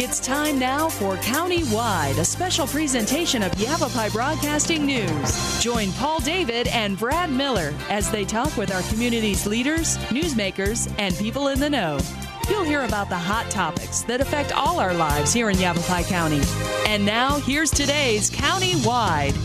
It's time now for Countywide, a special presentation of Yavapai Broadcasting News. Join Paul David and Brad Miller as they talk with our community's leaders, newsmakers, and people in the know. You'll hear about the hot topics that affect all our lives here in Yavapai County. And now, here's today's Countywide.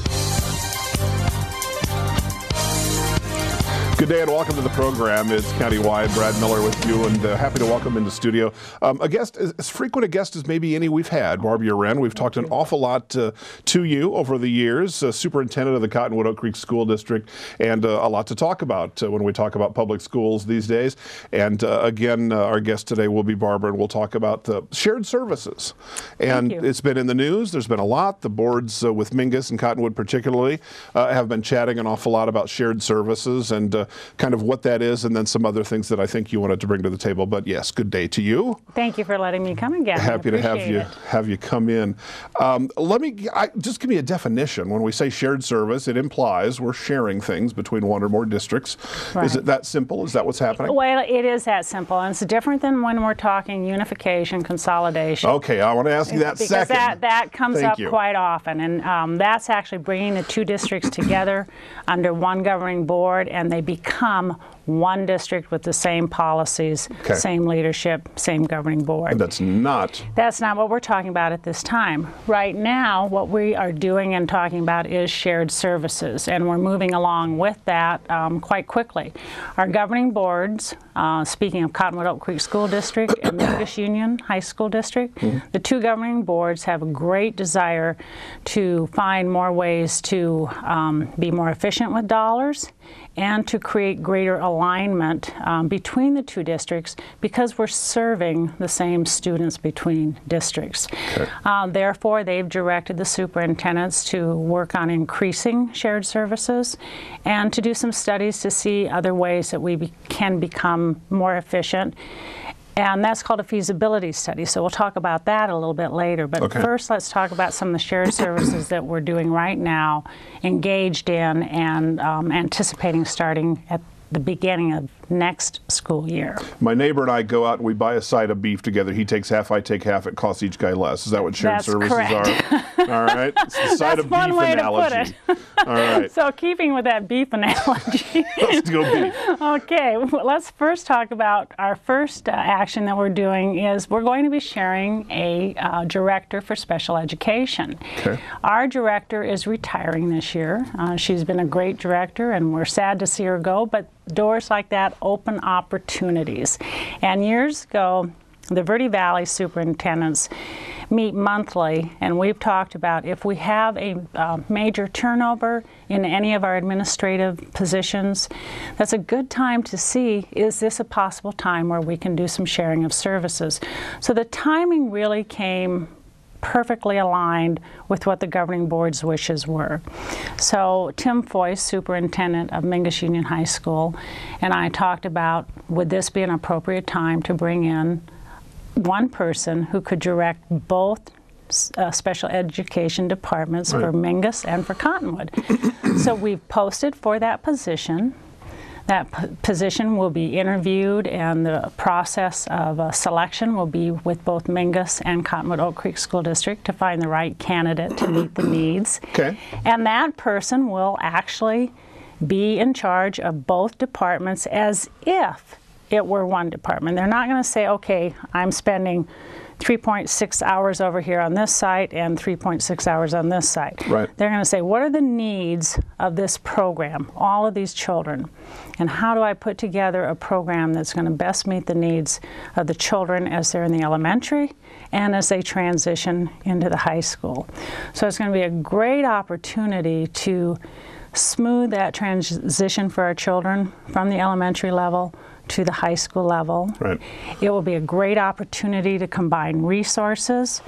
Good day and welcome to the program. It's Countywide. Brad Miller with you, and happy to welcome in the studio a guest, as frequent a guest as maybe any we've had, Barbara Wren. We've talked an awful lot to you over the years, superintendent of the Cottonwood Oak Creek School District, and a lot to talk about when we talk about public schools these days. And again, our guest today will be Barbara, and we'll talk about the shared services. And it's been in the news. There's been a lot. The boards with Mingus and Cottonwood particularly have been chatting an awful lot about shared services and kind of what that is, and then some other things that I think you wanted to bring to the table. But yes, good day to you. Thank you for letting me come again. Happy to have you come in. Just give me a definition. When we say shared service, it implies we're sharing things between one or more districts. Right. Is it that simple? Is that what's happening? Well, it is that simple, and it's different than when we're talking unification, consolidation. Okay, I want to ask you that second. Because that comes up quite often, and that's actually bringing the two districts together under one governing board, and they become one district with the same policies, same leadership, same governing board. And that's not what we're talking about at this time. Right now, what we are doing and talking about is shared services, and we're moving along with that quite quickly. Our governing boards, speaking of Cottonwood Oak Creek School District and Mingus Union High School District, the two governing boards have a great desire to find more ways to be more efficient with dollars and to create greater alignment between the two districts, because we're serving the same students between districts. Therefore, they've directed the superintendents to work on increasing shared services and to do some studies to see other ways that we can become more efficient. And that's called a feasibility study. So we'll talk about that a little bit later. But first, let's talk about some of the shared services that we're doing right now, engaged in, and anticipating starting at the beginning of next school year. My neighbor and I go out and we buy a side of beef together. He takes half, I take half. It costs each guy less. Is that what shared services are? All right. It's the side of beef analogy. All right. So keeping with that beef analogy. Let's go beef. Okay. Well, let's first talk about our first action that we're doing is we're going to be sharing a director for special education. Our director is retiring this year. She's been a great director, and we're sad to see her go, but doors like that open opportunities. And years ago, the Verde Valley superintendents meet monthly, and we've talked about if we have a major turnover in any of our administrative positions, that's a good time to see, is this a possible time where we can do some sharing of services? So the timing really came perfectly aligned with what the governing board's wishes were. So Tim Foyce, superintendent of Mingus Union High School, and I talked about, would this be an appropriate time to bring in one person who could direct both special education departments for Mingus and for Cottonwood. So we've posted for that position. That position will be interviewed, and the process of selection will be with both Mingus and Cottonwood Oak Creek School District to find the right candidate to meet the needs. And that person will actually be in charge of both departments as if it were one department. They're not going to say, okay, I'm spending 3.6 hours over here on this site and 3.6 hours on this site. They're going to say, what are the needs of this program, all of these children, and how do I put together a program that's going to best meet the needs of the children as they're in the elementary and as they transition into the high school. So it's going to be a great opportunity to smooth that transition for our children from the elementary level to the high school level. It will be a great opportunity to combine resources,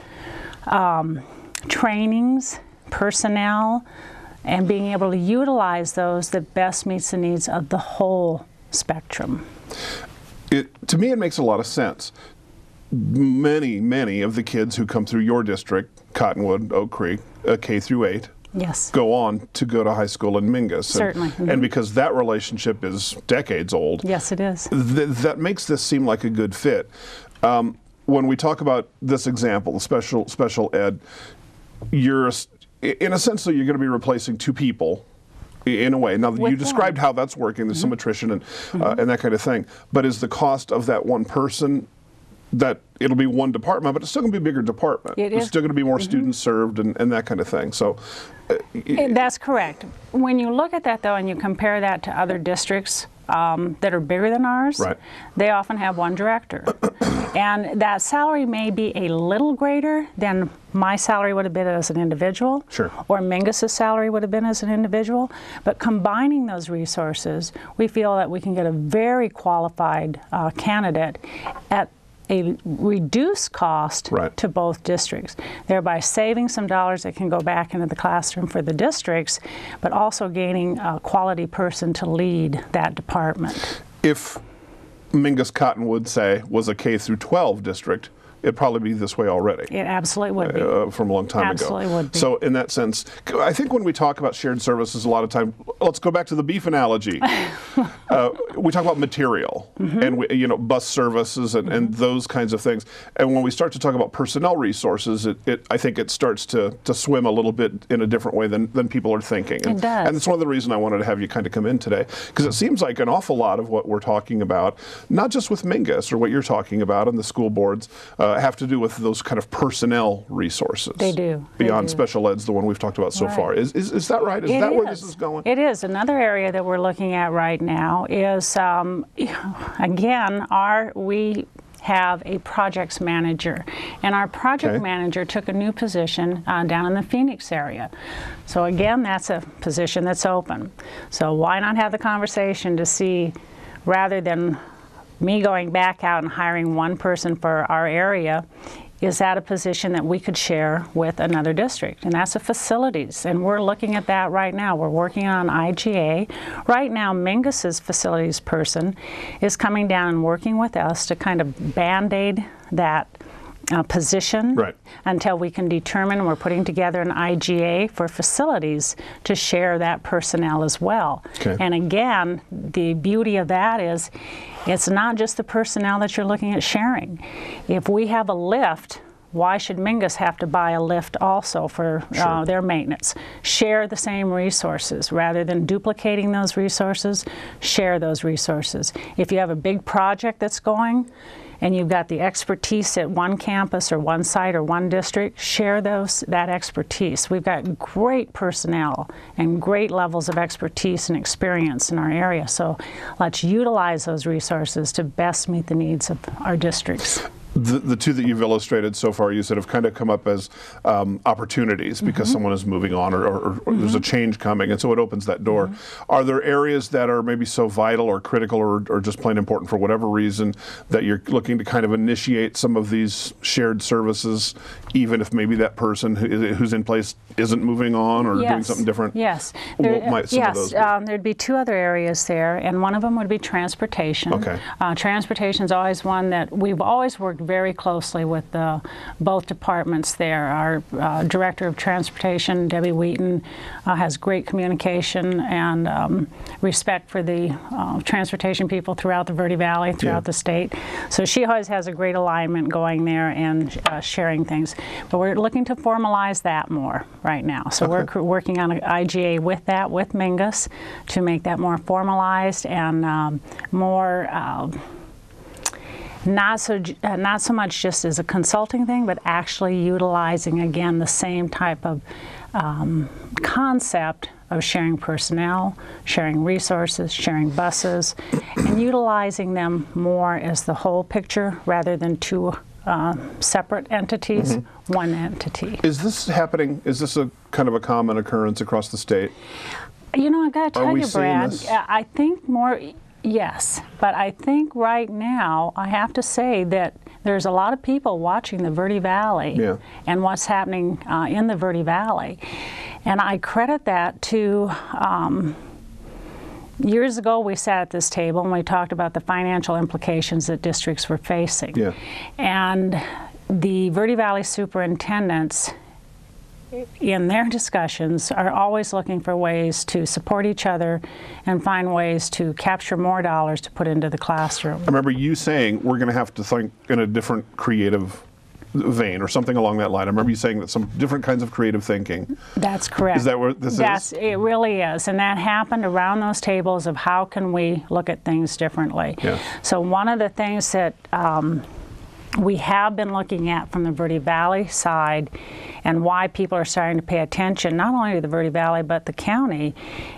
trainings, personnel, and being able to utilize those that best meets the needs of the whole spectrum. To me, it makes a lot of sense. Many of the kids who come through your district, Cottonwood, Oak Creek, K through 8, go on to go to high school in Mingus. Certainly. And because that relationship is decades old. Yes, it is. That makes this seem like a good fit. when we talk about this example, the special ed, you're, in a sense, so you're going to be replacing two people in a way. Now, you described how that's working. There's some attrition and that kind of thing. But is the cost of that one person that it'll be one department, but it's still going to be a bigger department? There's still going to be more students served and that kind of thing. So that's correct. When you look at that, though, and you compare that to other districts that are bigger than ours, they often have one director. And that salary may be a little greater than my salary would have been as an individual, or Mingus's salary would have been as an individual. But combining those resources, we feel that we can get a very qualified candidate at a reduced cost to both districts, thereby saving some dollars that can go back into the classroom for the districts, but also gaining a quality person to lead that department. If Mingus Cottonwood, say, was a K through 12 district, it'd probably be this way already. It absolutely would be. From a long time ago. Absolutely would be. So in that sense, I think when we talk about shared services, a lot of time, let's go back to the beef analogy. We talk about material and bus services and those kinds of things. And when we start to talk about personnel resources, I think it starts to swim a little bit in a different way than people are thinking. It does. And it's one of the reasons I wanted to have you kind of come in today, because it seems like an awful lot of what we're talking about, not just with Mingus or what you're talking about and the school boards, have to do with those kind of personnel resources. They do. Beyond special ed's, the one we've talked about so far. Is that right? Is that where this is going? It is. Another area that we're looking at right now is, again, we have a projects manager, and our project manager took a new position down in the Phoenix area. So again, that's a position that's open. So why not have the conversation to see, rather than me going back out and hiring one person for our area, is that a position that we could share with another district? And that's the facilities, and we're looking at that right now. We're working on IGA. Right now, Mingus's facilities person is coming down and working with us to kind of band-aid that position until we can determine. We're putting together an IGA for facilities to share that personnel as well. And again, the beauty of that is it's not just the personnel that you're looking at sharing. If we have a lift, why should Mingus have to buy a lift also for their maintenance? Share the same resources. Rather than duplicating those resources, share those resources. If you have a big project that's going, and you've got the expertise at one campus or one site or one district, share that expertise. We've got great personnel and great levels of expertise and experience in our area, so let's utilize those resources to best meet the needs of our districts. The two that you've illustrated so far, you said, have kind of come up as opportunities because someone is moving on or there's a change coming, and so it opens that door. Are there areas that are maybe so vital or critical or just plain important for whatever reason that you're looking to kind of initiate some of these shared services, even if maybe that person who's in place isn't moving on or doing something different? Yes. What might some of those be? There'd be two other areas there, and one of them would be transportation. Transportation is always one that we've always worked very closely with both departments there. Our Director of Transportation, Debbie Wheaton, has great communication and respect for the transportation people throughout the Verde Valley, throughout the state. So she always has a great alignment going there and sharing things. But we're looking to formalize that more right now. So we're working on an IGA with that, with Mingus, to make that more formalized and more not so much just as a consulting thing, but actually utilizing, again, the same type of concept of sharing personnel, sharing resources, sharing buses, and utilizing them more as the whole picture rather than two separate entities, one entity. Is this happening? Is this a kind of a common occurrence across the state? You know, I've got to tell you, Brad, I think more. Yes, but I think right now I have to say that there's a lot of people watching the Verde Valley and what's happening in the Verde Valley. And I credit that to years ago we sat at this table and we talked about the financial implications that districts were facing. And the Verde Valley superintendents in their discussions, are always looking for ways to support each other and find ways to capture more dollars to put into the classroom. I remember you saying we're going to have to think in a different creative vein or something along that line. I remember you saying that some different kinds of creative thinking. That's correct. Is that what this is? It really is. And that happened around those tables of how can we look at things differently. Yeah. So one of the things that we have been looking at from the Verde Valley side and why people are starting to pay attention, not only to the Verde Valley but the county,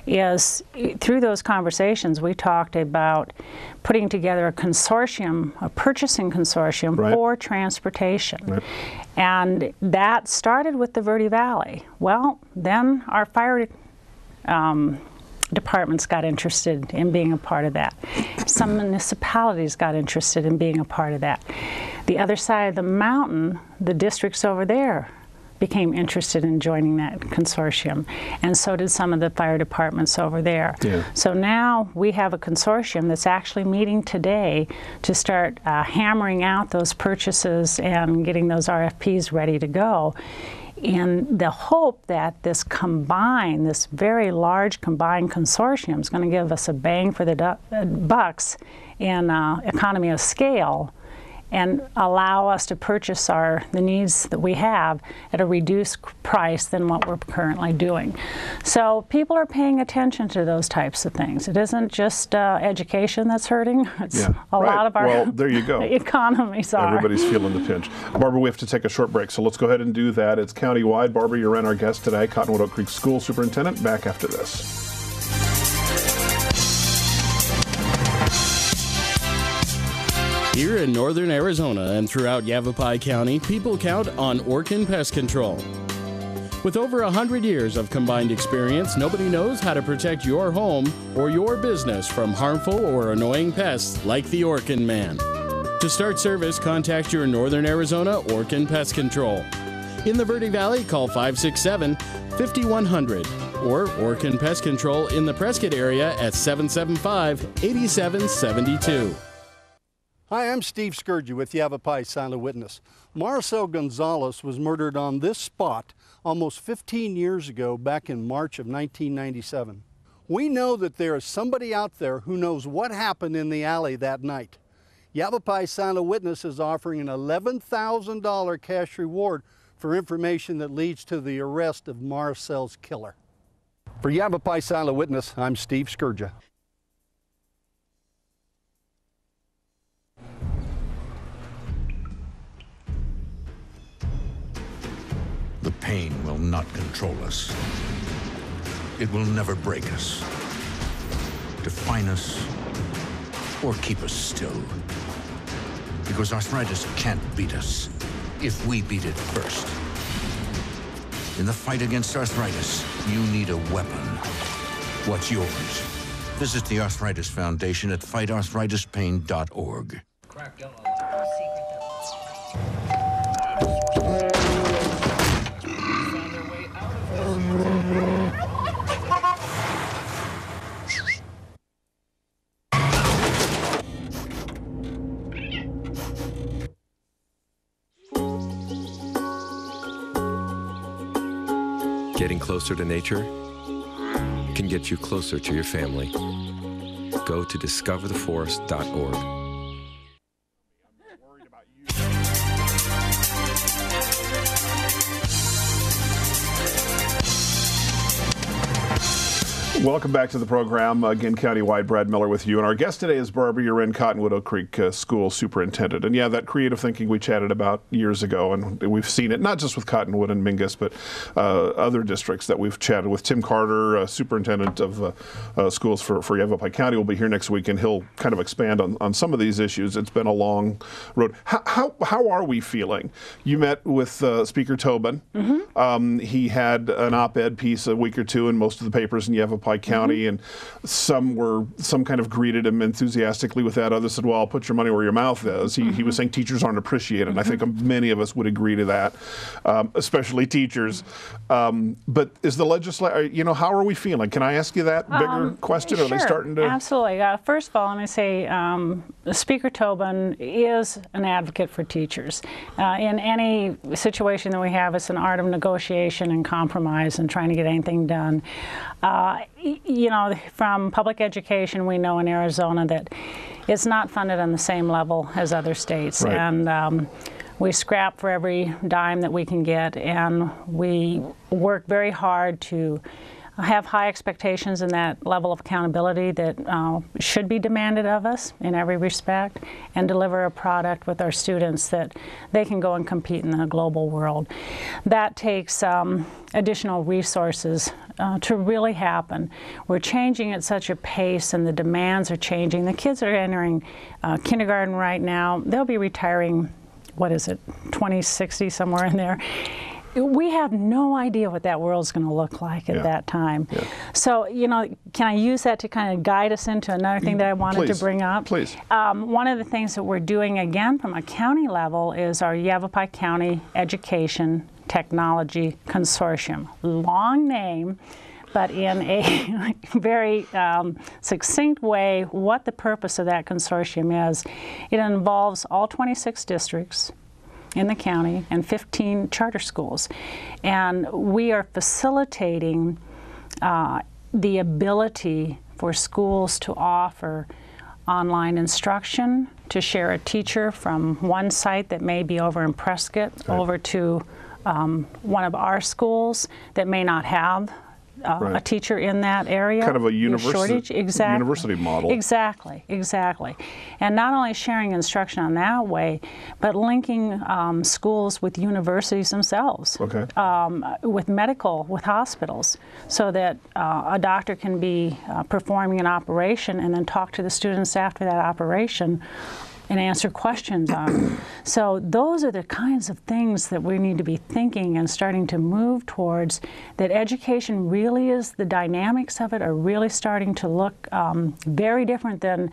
is through those conversations we talked about putting together a consortium, a purchasing consortium for transportation. Right. And that started with the Verde Valley. Well, then our fire departments got interested in being a part of that. Some municipalities got interested in being a part of that. The other side of the mountain, the districts over there became interested in joining that consortium, and so did some of the fire departments over there. Yeah. So now we have a consortium that's actually meeting today to start hammering out those purchases and getting those RFPs ready to go, in the hope that this very large combined consortium is going to give us a bang for the bucks in economy of scale and allow us to purchase the needs that we have at a reduced price than what we're currently doing. So people are paying attention to those types of things. It isn't just education that's hurting. It's a lot of our there you go. economies are. Everybody's feeling the pinch. Barbara, we have to take a short break, so let's go ahead and do that. It's countywide. Barbara Uren, our guest today, Cottonwood Oak Creek School Superintendent. Back after this. Here in northern Arizona and throughout Yavapai County, people count on Orkin Pest Control. With over 100 years of combined experience, nobody knows how to protect your home or your business from harmful or annoying pests like the Orkin Man. To start service, contact your northern Arizona Orkin Pest Control. In the Verde Valley, call 567-5100 or Orkin Pest Control in the Prescott area at 775-8772. Hi, I'm Steve Scourge with Yavapai Silent Witness. Maricel Gonzalez was murdered on this spot almost 15 years ago, back in March of 1997. We know that there is somebody out there who knows what happened in the alley that night. Yavapai Silent Witness is offering an $11,000 cash reward for information that leads to the arrest of Maricel's killer. For Yavapai Silent Witness, I'm Steve Scourge. The pain will not control us. It will never break us, define us, or keep us still. Because arthritis can't beat us if we beat it first. In the fight against arthritis, you need a weapon. What's yours? Visit the Arthritis Foundation at fightarthritispain.org. Getting closer to nature can get you closer to your family. Go to discovertheforest.org. Welcome back to the program. Again, countywide, Brad Miller with you. And our guest today is Barbara Uren, Cottonwood Oak Creek School Superintendent. And yeah, that creative thinking we chatted about years ago, and we've seen it not just with Cottonwood and Mingus, but other districts that we've chatted with. Tim Carter, Superintendent of Schools for Yavapai County, will be here next week, and he'll kind of expand on some of these issues. It's been a long road. How are we feeling? You met with Speaker Tobin. Mm-hmm. He had an op-ed piece a week or two in most of the papers in Yavapai Yavapai County, and some kind of greeted him enthusiastically with that. Others said, well, put your money where your mouth is. He was saying teachers aren't appreciated, and I think many of us would agree to that, especially teachers. But is the legislature, how are we feeling? Can I ask you that bigger question? Sure, are they starting to? Absolutely. First of all, let me say Speaker Tobin is an advocate for teachers. In any situation that we have, it's an art of negotiation and compromise and trying to get anything done. From public education, we know in Arizona that it's not funded on the same level as other states. Right. And we scrap for every dime that we can get, and we work very hard to have high expectations and that level of accountability that should be demanded of us in every respect, and deliver a product with our students that they can go and compete in the global world. That takes additional resources to really happen. We're changing at such a pace, and the demands are changing. The kids are entering kindergarten right now. They'll be retiring, 2060, somewhere in there. We have no idea what that world's going to look like at that time. Yeah. So, can I use that to kind of guide us into another thing that I wanted to bring up? Please. One of the things that we're doing, again, from a county level is our Yavapai County Education Technology Consortium. Long name, but in a very succinct way, what the purpose of that consortium is. It involves all 26 districts in the county and 15 charter schools. And we are facilitating the ability for schools to offer online instruction, to share a teacher from one site that may be over in Prescott over to one of our schools that may not have a teacher in that area. Kind of a university model. Exactly. And not only sharing instruction on that way, but linking schools with universities themselves, with hospitals, so that a doctor can be performing an operation and then talk to the students after that operation and answer questions on. So those are the kinds of things that we need to be thinking and starting to move towards, that education really is, the dynamics of it are really starting to look very different than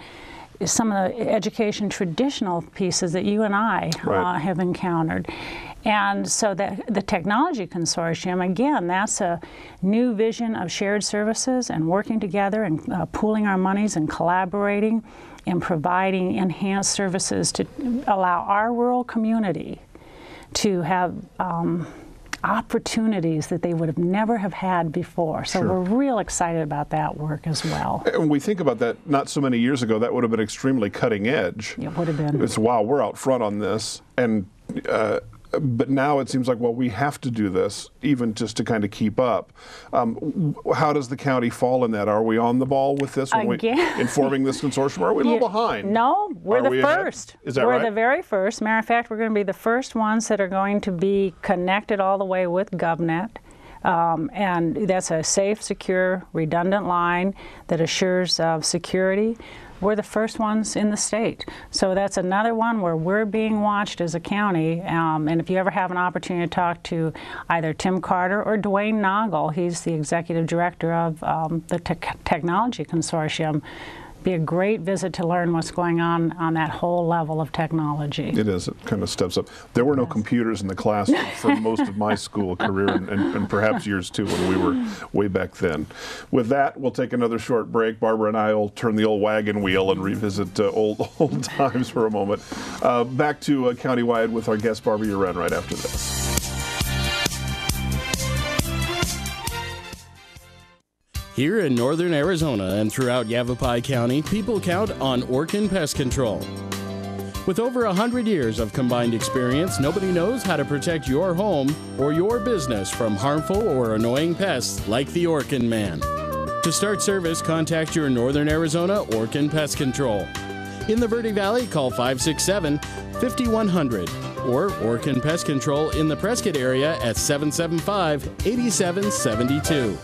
some of the education traditional pieces that you and I have encountered. And so the Technology Consortium, again, that's a new vision of shared services and working together and pooling our monies and collaborating and providing enhanced services to allow our rural community to have opportunities that they would have never have had before. So we're real excited about that work as well. And when we think about that, not so many years ago, that would have been extremely cutting edge. It would have been. It's, wow, we're out front on this. And but now it seems like, well, we have to do this, even just to kind of keep up. How does the county fall in that? Are we on the ball with this in forming this consortium? Or are we a little behind? No, we're the first. Is that right? We're the very first. Matter of fact, we're going to be the first ones that are going to be connected all the way with GovNet. And that's a safe, secure, redundant line that assures security. We're the first ones in the state. So that's another one where we're being watched as a county. And if you ever have an opportunity to talk to either Tim Carter or Dwayne Noggle, he's the executive director of the Technology Consortium, be a great visit to learn what's going on that whole level of technology. It is. It kind of steps up. There were no computers in the classroom for most of my school career, and perhaps yours too when we were way back then. With that, we'll take another short break. Barbara and I will turn the old wagon wheel and revisit old times for a moment. Back to Countywide with our guest Barbara Uren right after this. Here in northern Arizona and throughout Yavapai County, people count on Orkin Pest Control. With over 100 years of combined experience, nobody knows how to protect your home or your business from harmful or annoying pests like the Orkin Man. To start service, contact your Northern Arizona Orkin Pest Control. In the Verde Valley, call 567-5100 or Orkin Pest Control in the Prescott area at 775-8772.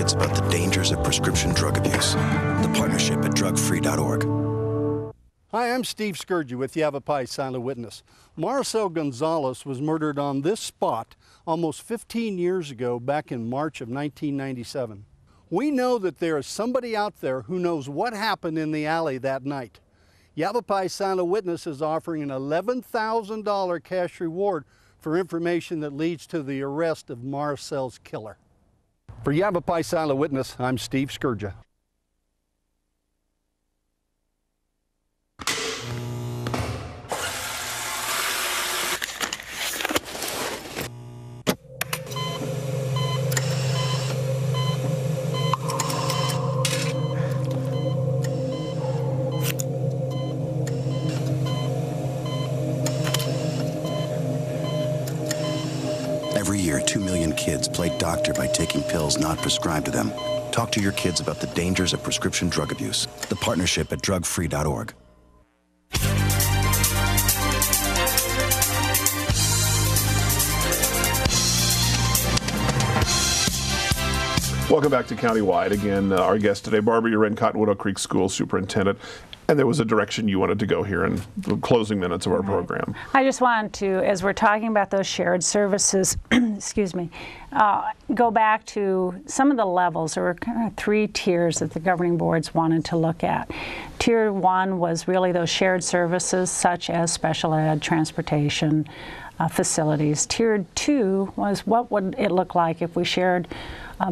kids about the dangers of prescription drug abuse. The partnership at drugfree.org. Hi, I'm Steve Scourge with Yavapai Silent Witness. Maricel Gonzalez was murdered on this spot almost 15 years ago, back in March of 1997. We know that there is somebody out there who knows what happened in the alley that night. Yavapai Silent Witness is offering an $11,000 cash reward for information that leads to the arrest of Maricel's killer. For Yavapai Silent Witness, I'm Steve Scourge. Every year, 2 million kids play doctor by taking pills not prescribed to them. Talk to your kids about the dangers of prescription drug abuse. The partnership at drugfree.org. Welcome back to Countywide. Again, our guest today, Barbara Uren, Cottonwood Oak Creek School Superintendent. And there was a direction you wanted to go here in the closing minutes of our program. I just wanted to, as we're talking about those shared services, excuse me, go back to some of the levels. There were kind of 3 tiers that the governing boards wanted to look at. Tier 1 was really those shared services such as special ed, transportation, facilities. Tier 2 was what would it look like if we shared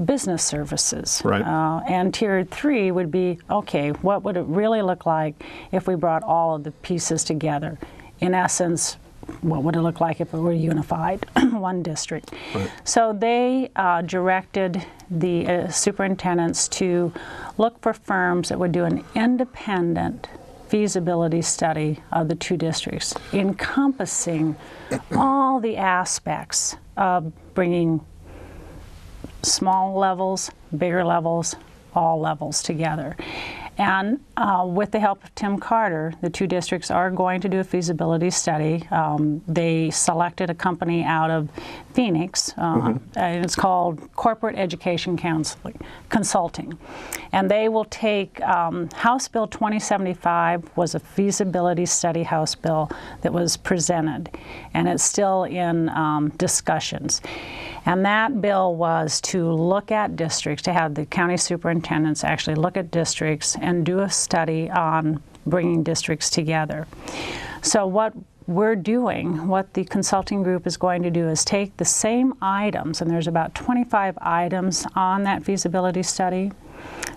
business services. Right. And Tier 3 would be, okay, what would it really look like if we brought all of the pieces together? In essence, what would it look like if it were unified, one district? Right. So they directed the superintendents to look for firms that would do an independent feasibility study of the 2 districts, encompassing all the aspects of bringing small levels, bigger levels, all levels together. And with the help of Tim Carter, the 2 districts are going to do a feasibility study. They selected a company out of Phoenix, and it's called Corporate Education Consulting. And they will take House Bill 2075 was a feasibility study House bill that was presented, and it's still in discussions. And that bill was to look at districts, to have the county superintendents actually look at districts and do a study on bringing districts together. So what we're doing, what the consulting group is going to do is take the same items, and there's about 25 items on that feasibility study.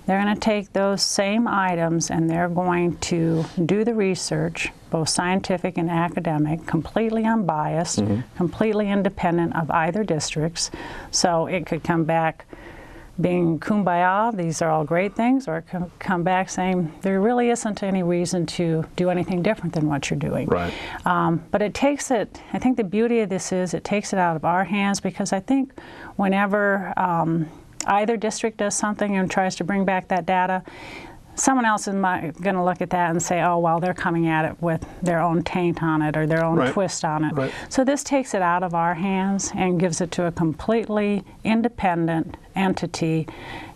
They're going to take those same items and they're going to do the research, both scientific and academic, completely unbiased, completely independent of either districts. So it could come back being kumbaya, these are all great things, or it could come back saying there really isn't any reason to do anything different than what you're doing. Right. But it takes it, I think the beauty of this is it takes it out of our hands, because I think whenever either district does something and tries to bring back that data, someone else is going to look at that and say, oh, well, they're coming at it with their own taint on it or their own twist on it. Right. So this takes it out of our hands and gives it to a completely independent entity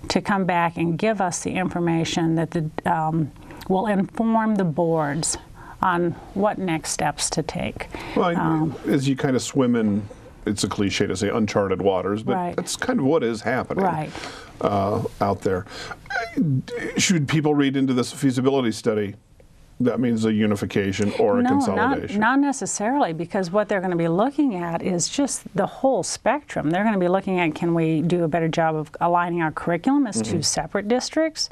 to come back and give us the information that will inform the boards on what next steps to take. Well, as you kind of swim in, it's a cliche to say uncharted waters, but that's kind of what is happening out there. Should people read into this feasibility study? That means a unification or a consolidation? Not necessarily, because what they're going to be looking at is just the whole spectrum. They're going to be looking at, can we do a better job of aligning our curriculum as 2 separate districts?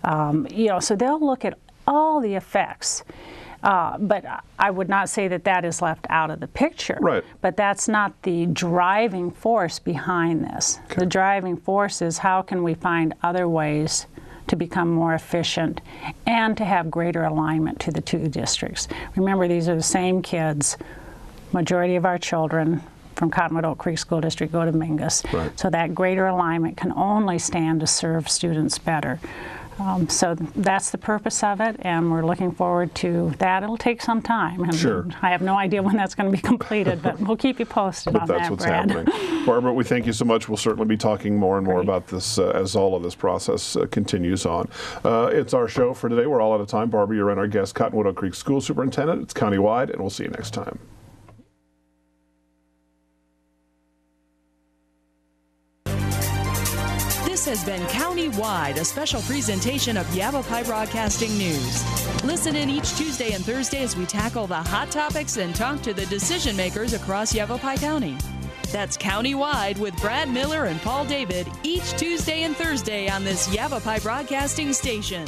So they'll look at all the effects. But I would not say that that is left out of the picture. Right. But that's not the driving force behind this. Okay. The driving force is how can we find other ways to become more efficient and to have greater alignment to the 2 districts. Remember, these are the same kids. Majority of our children from Cottonwood Oak Creek School District go to Mingus. Right. So that greater alignment can only stand to serve students better. So that's the purpose of it, and we're looking forward to that. It'll take some time. And sure. I have no idea when that's going to be completed, but we'll keep you posted on that, But that's what's Brad. happening. Barbara, we thank you so much. We'll certainly be talking more and more about this as all of this process continues on. It's our show for today. We're all out of time. Barbara, you're our guest, Cottonwood Oak Creek School Superintendent. It's countywide, and we'll see you next time. This has been Countywide, a special presentation of Yavapai Broadcasting News. Listen in each Tuesday and Thursday as we tackle the hot topics and talk to the decision makers across Yavapai County. That's Countywide with Brad Miller and Paul David each Tuesday and Thursday on this Yavapai Broadcasting station.